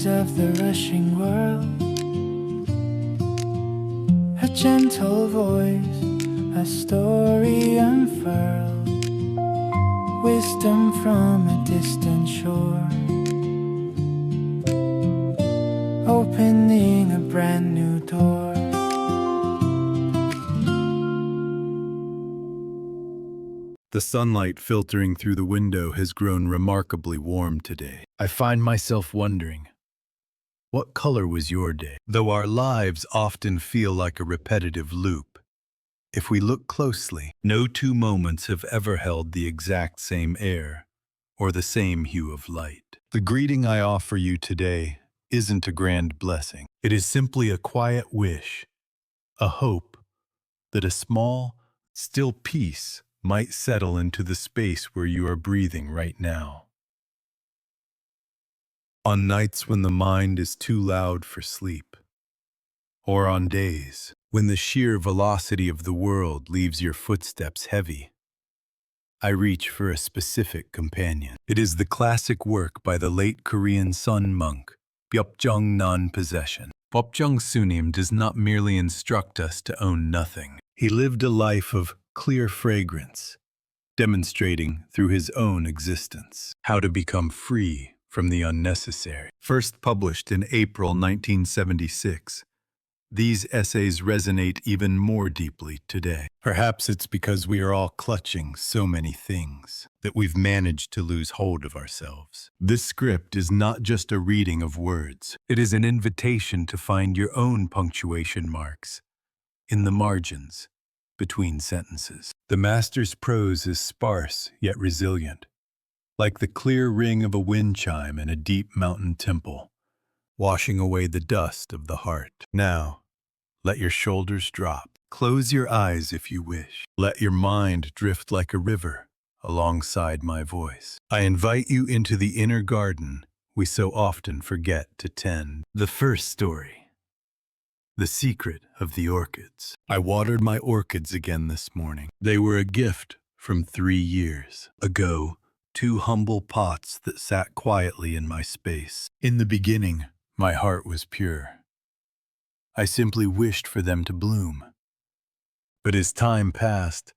noise of the rushing world. A gentle voice, a story unfurled, wisdom from a distant shore, opening a brand new door. The sunlight filtering through the window has grown remarkably warm today. I find myself wondering, what color was your day? Though our lives often feel like a repetitive loop, if we look closely, no two moments have ever held the exact same air or the same hue of light. The greeting I offer you today isn't a grand blessing. It is simply a quiet wish, a hope that a small, still peace might settle into the space where you are breathing right now. On nights when the mind is too loud for sleep, or on days when the sheer velocity of the world leaves your footsteps heavy, I reach for a specific companion. It is the classic work by the late Korean Sun monk, Byopjung Non-Possession. Byopjung Sunim does not merely instruct us to own nothing. He lived a life of clear fragrance, demonstrating through his own existence how to become free from the unnecessary. First published in April 1976, these essays resonate even more deeply today. Perhaps it's because we are all clutching so many things that we've managed to lose hold of ourselves. This script is not just a reading of words. It is an invitation to find your own punctuation marks in the margins between sentences. The master's prose is sparse yet resilient, like the clear ring of a wind chime in a deep mountain temple, washing away the dust of the heart. Now, let your shoulders drop. Close your eyes if you wish. Let your mind drift like a river alongside my voice. I invite you into the inner garden we so often forget to tend. The first story. The secret of the orchids. I watered my orchids again this morning. They were a gift from 3 years ago, 2 humble pots that sat quietly in my space. In the beginning, my heart was pure. I simply wished for them to bloom. But as time passed,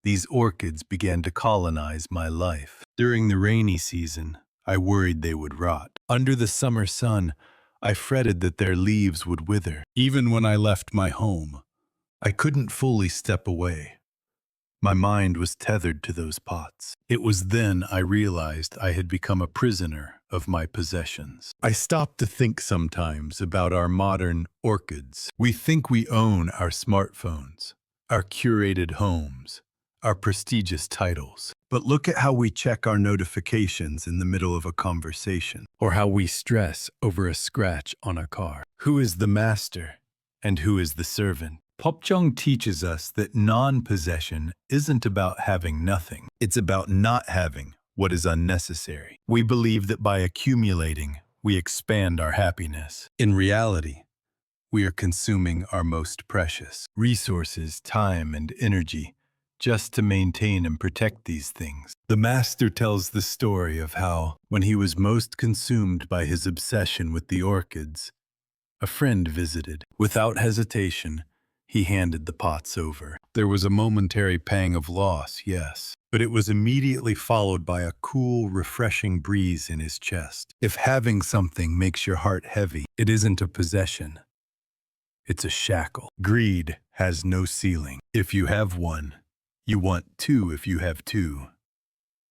these orchids began to colonize my life. During the rainy season, I worried they would rot. Under the summer sun, I fretted that their leaves would wither. Even when I left my home, I couldn't fully step away. My mind was tethered to those pots. It was then I realized I had become a prisoner of my possessions. I stopped to think sometimes about our modern orchids. We think we own our smartphones, our curated homes, our prestigious titles. But look at how we check our notifications in the middle of a conversation, or how we stress over a scratch on a car. Who is the master and who is the servant? Byopjung teaches us that non-possession isn't about having nothing. It's about not having what is unnecessary. We believe that by accumulating, we expand our happiness. In reality, we are consuming our most precious resources, time, and energy just to maintain and protect these things. The master tells the story of how, when he was most consumed by his obsession with the orchids, a friend visited. Without hesitation, he handed the pots over. There was a momentary pang of loss, yes, but it was immediately followed by a cool, refreshing breeze in his chest. If having something makes your heart heavy, it isn't a possession. It's a shackle. Greed has no ceiling. If you have one, you want 2. If you have 2,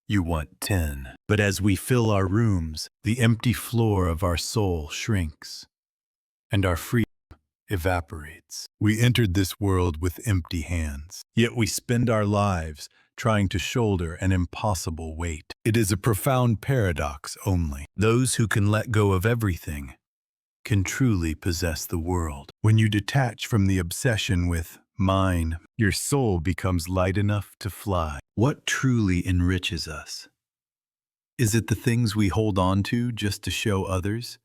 you want 10. But as we fill our rooms, the empty floor of our soul shrinks, and our freedom evaporates. We entered this world with empty hands, yet we spend our lives trying to shoulder an impossible weight. It is a profound paradox only. Those who can let go of everything can truly possess the world. When you detach from the obsession with mine, your soul becomes light enough to fly. What truly enriches us? Is it the things we hold on to just to show others,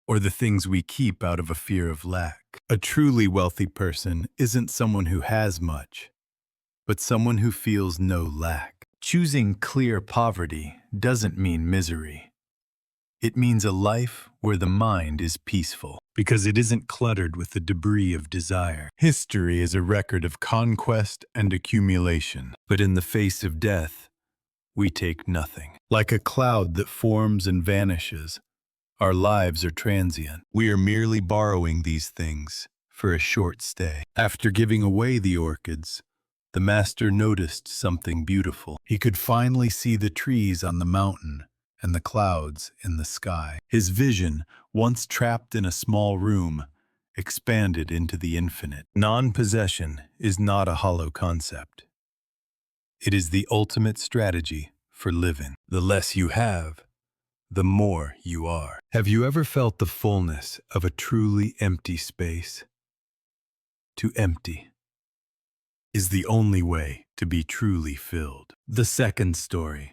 or the things we keep out of a fear of lack? A truly wealthy person isn't someone who has much, but someone who feels no lack. Choosing clear poverty doesn't mean misery. It means a life where the mind is peaceful, because it isn't cluttered with the debris of desire. History is a record of conquest and accumulation, but in the face of death, we take nothing. Like a cloud that forms and vanishes, our lives are transient. We are merely borrowing these things for a short stay. After giving away the orchids, the master noticed something beautiful. He could finally see the trees on the mountain and the clouds in the sky. His vision, once trapped in a small room, expanded into the infinite. Non-possession is not a hollow concept. It is the ultimate strategy for living. The less you have, the more you are. Have you ever felt the fullness of a truly empty space? To empty is the only way to be truly filled. The second story.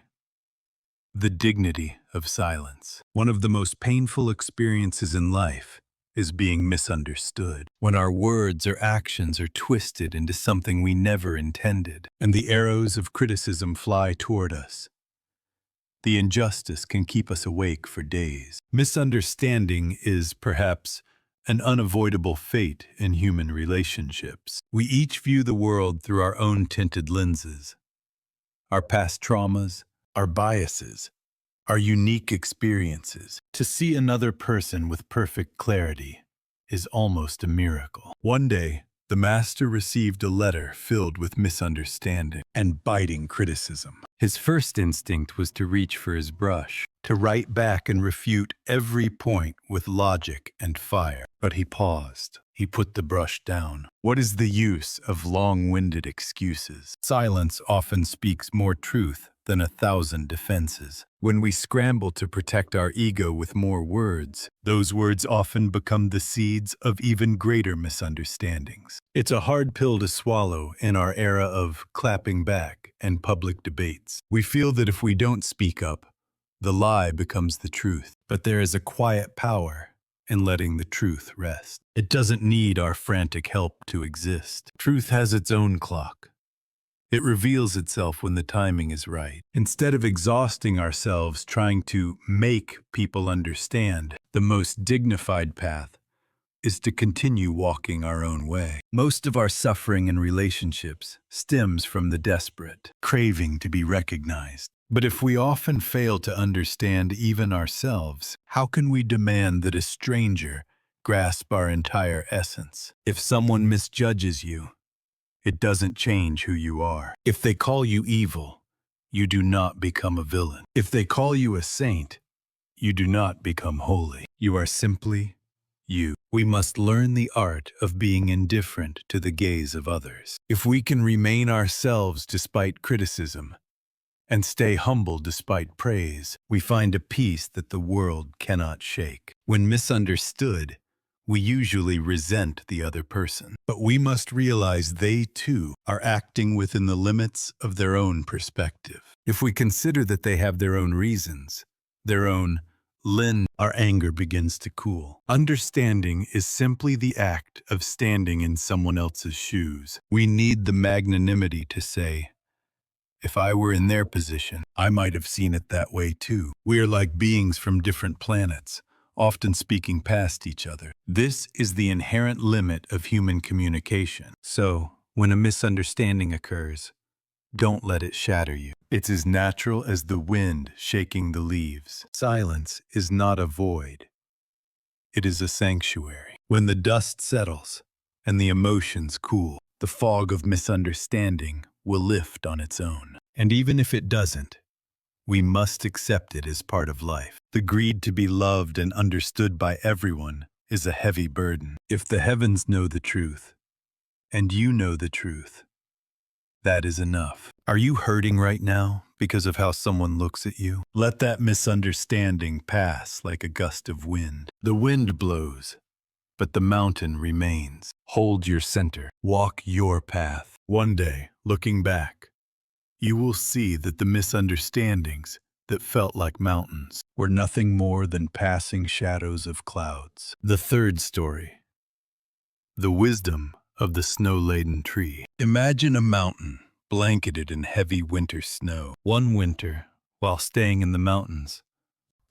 The dignity of silence. One of the most painful experiences in life is being misunderstood. When our words or actions are twisted into something we never intended, and the arrows of criticism fly toward us. The injustice can keep us awake for days. Misunderstanding is, perhaps, an unavoidable fate in human relationships. We each view the world through our own tinted lenses. Our past traumas, our biases, our unique experiences. To see another person with perfect clarity is almost a miracle. One day, the master received a letter filled with misunderstanding and biting criticism. His first instinct was to reach for his brush, to write back and refute every point with logic and fire. But he paused. He put the brush down. What is the use of long-winded excuses? Silence often speaks more truth than 1,000 defenses. When we scramble to protect our ego with more words, those words often become the seeds of even greater misunderstandings. It's a hard pill to swallow in our era of clapping back and public debates. We feel that if we don't speak up, the lie becomes the truth. But there is a quiet power in letting the truth rest. It doesn't need our frantic help to exist. Truth has its own clock. It reveals itself when the timing is right. Instead of exhausting ourselves trying to make people understand, the most dignified path is to continue walking our own way. Most of our suffering in relationships stems from the desperate, craving to be recognized. But if we often fail to understand even ourselves, how can we demand that a stranger grasp our entire essence? If someone misjudges you, it doesn't change who you are. If they call you evil, you do not become a villain. If they call you a saint, you do not become holy. You are simply you. We must learn the art of being indifferent to the gaze of others. If we can remain ourselves despite criticism, and stay humble despite praise, we find a peace that the world cannot shake. When misunderstood, we usually resent the other person. But we must realize they, too, are acting within the limits of their own perspective. If we consider that they have their own reasons, their own our anger begins to cool. Understanding is simply the act of standing in someone else's shoes. We need the magnanimity to say, if I were in their position, I might have seen it that way too. We are like beings from different planets, often speaking past each other. This is the inherent limit of human communication. So, when a misunderstanding occurs, don't let it shatter you. It's as natural as the wind shaking the leaves. Silence is not a void. It is a sanctuary. When the dust settles and the emotions cool, the fog of misunderstanding will lift on its own. And even if it doesn't, we must accept it as part of life. The greed to be loved and understood by everyone is a heavy burden. If the heavens know the truth, and you know the truth, that is enough. Are you hurting right now because of how someone looks at you? Let that misunderstanding pass like a gust of wind. The wind blows, but the mountain remains. Hold your center. Walk your path. One day, looking back, you will see that the misunderstandings that felt like mountains were nothing more than passing shadows of clouds. The third story. The wisdom of the snow-laden tree. Imagine a mountain blanketed in heavy winter snow. One winter, while staying in the mountains,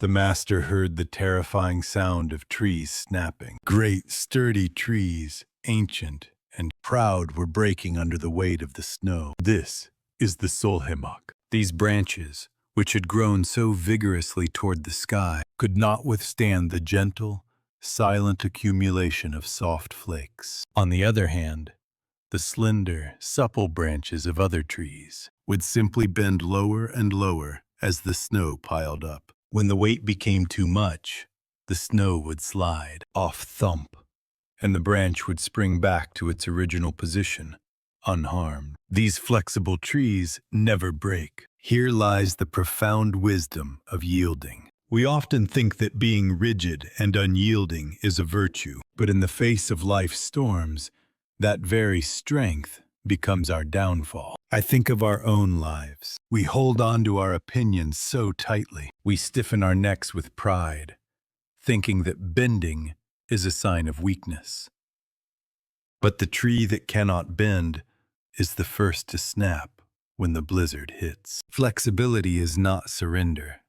The master heard the terrifying sound of trees snapping. Great, sturdy trees, ancient and proud, were breaking under the weight of the snow. This is the Solheimok. These branches, which had grown so vigorously toward the sky, could not withstand the gentle, silent accumulation of soft flakes. On the other hand, the slender, supple branches of other trees would simply bend lower and lower as the snow piled up. When the weight became too much, the snow would slide off, thump, and the branch would spring back to its original position, unharmed. These flexible trees never break. Here lies the profound wisdom of yielding. We often think that being rigid and unyielding is a virtue, but in the face of life's storms, that very strength becomes our downfall. I think of our own lives. We hold on to our opinions so tightly. We stiffen our necks with pride, thinking that bending is a sign of weakness. But the tree that cannot bend is the first to snap when the blizzard hits. Flexibility is not surrender.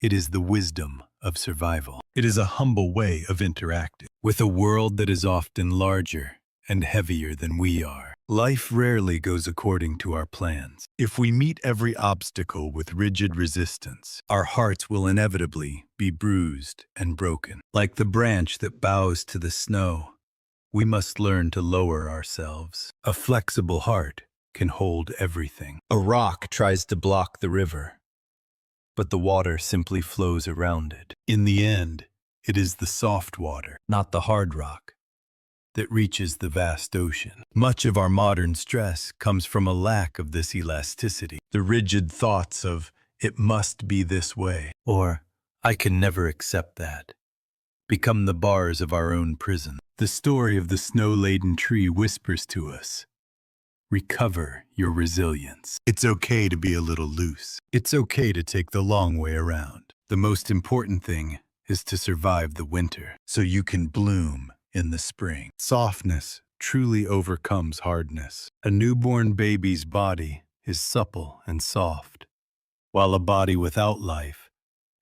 It is the wisdom of survival. It is a humble way of interacting with a world that is often larger and heavier than we are. Life rarely goes according to our plans. If we meet every obstacle with rigid resistance, our hearts will inevitably be bruised and broken. Like the branch that bows to the snow, we must learn to lower ourselves. A flexible heart can hold everything. A rock tries to block the river, but the water simply flows around it. In the end, it is the soft water, not the hard rock, that reaches the vast ocean. Much of our modern stress comes from a lack of this elasticity. The rigid thoughts of, "it must be this way," or "I can never accept that," become the bars of our own prison. The story of the snow-laden tree whispers to us, recover your resilience. It's okay to be a little loose. It's okay to take the long way around. The most important thing is to survive the winter so you can bloom in the spring. Softness truly overcomes hardness. A newborn baby's body is supple and soft, while a body without life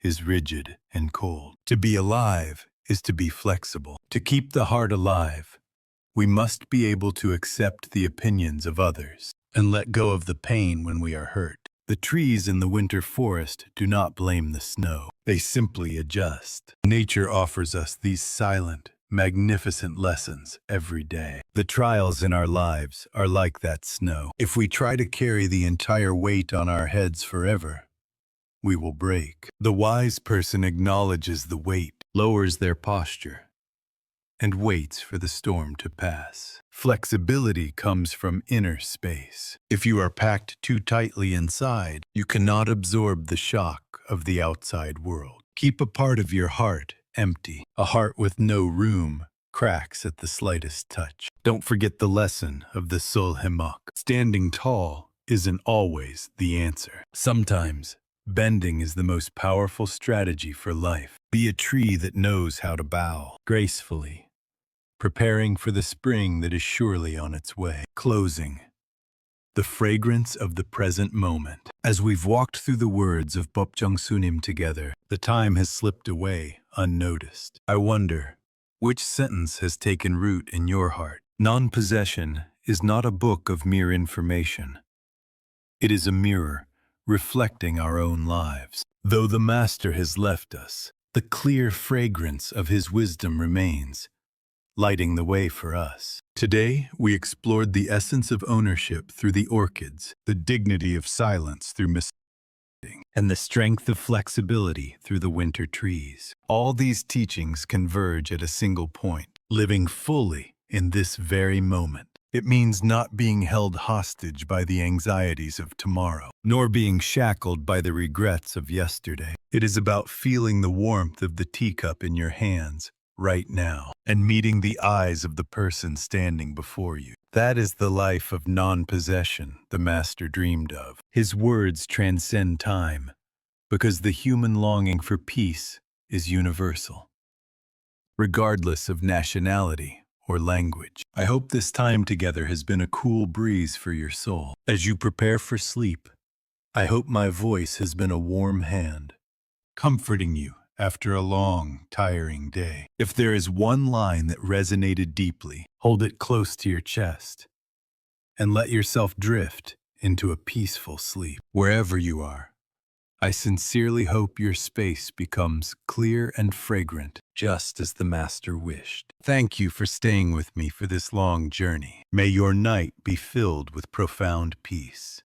is rigid and cold. To be alive is to be flexible. To keep the heart alive, we must be able to accept the opinions of others and let go of the pain when we are hurt. The trees in the winter forest do not blame the snow. They simply adjust. Nature offers us these silent, magnificent lessons every day. The trials in our lives are like that snow. If we try to carry the entire weight on our heads forever, we will break. The wise person acknowledges the weight, lowers their posture, and waits for the storm to pass. Flexibility comes from inner space. If you are packed too tightly inside, you cannot absorb the shock of the outside world. Keep a part of your heart empty. A heart with no room cracks at the slightest touch. Don't forget the lesson of the Solheimok. Standing tall isn't always the answer. Sometimes, bending is the most powerful strategy for life. Be a tree that knows how to bow gracefully, preparing for the spring that is surely on its way. Closing. The fragrance of the present moment. As we've walked through the words of Bopjang Sunim together, the time has slipped away unnoticed. I wonder, which sentence has taken root in your heart? Non-possession is not a book of mere information. It is a mirror reflecting our own lives. Though the Master has left us, the clear fragrance of his wisdom remains, lighting the way for us. Today, we explored the essence of ownership through the orchids, the dignity of silence through misunderstanding, and the strength of flexibility through the winter trees. All these teachings converge at a single point, living fully in this very moment. It means not being held hostage by the anxieties of tomorrow, nor being shackled by the regrets of yesterday. It is about feeling the warmth of the teacup in your hands right now, and meeting the eyes of the person standing before you. That is the life of non-possession the Master dreamed of. His words transcend time, because the human longing for peace is universal, regardless of nationality or language. I hope this time together has been a cool breeze for your soul. As you prepare for sleep, I hope my voice has been a warm hand, comforting you after a long, tiring day. If there is one line that resonated deeply, hold it close to your chest and let yourself drift into a peaceful sleep. Wherever you are, I sincerely hope your space becomes clear and fragrant, just as the Master wished. Thank you for staying with me for this long journey. May your night be filled with profound peace.